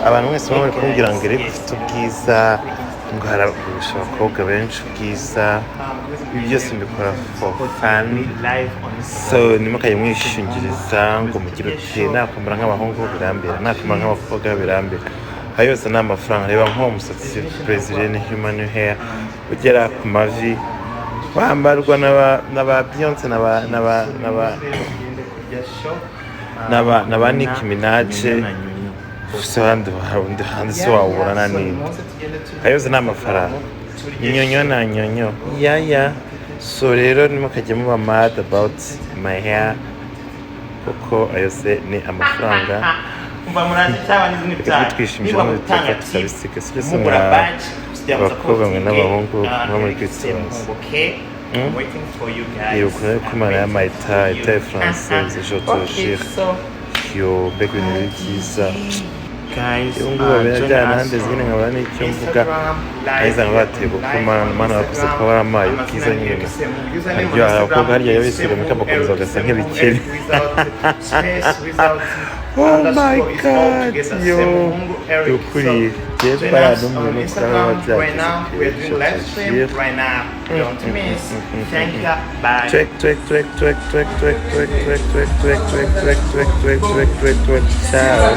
abantu mwese bari kumbwira ngo iri ufite ubwiza, ngo haragurusha abakobwa benshi ubwiza, ibi byose mbikora for fun. So ntimukajye mwishingiriza ngo mugire uti nakwambara nk'abahungu birambera, nakwambara nk'abakobwa birambera. Ayo yose ni amafaranga. Reba nk'uwo musatsi Brazilian human hair ugera ku mavi wambarwa n'aba Beyonce n'aba Nicki Minaj, gusa hanze se wawuburana n'indi. Ayo yose ni amafaranga. Nyonyo na nyonyo ya. So rero ntimukajye muba mad about my hair kuko ayo yose ni amafaranga. Reka twishimisha n'uduteka tusabisike, sibyo se mwa abakobwa mwe n'abahungu muba muri Christmas. Ukuri kumara ya maita française, je te jure. Yo, mbega ibintu byiza. Ubu ngubu babirajyana hanze zine nkabona n'icyo mvuga, nahise nkabateye gukoma mana bakuze kuba baramaye ubwiza nyine. Harya abakobwa harya iyo bisiga make bakomeza bagasa nk'ibikeri. Oh my god, yo, ukuri jewe bara n'umuntu usanga wabyagize Ciao.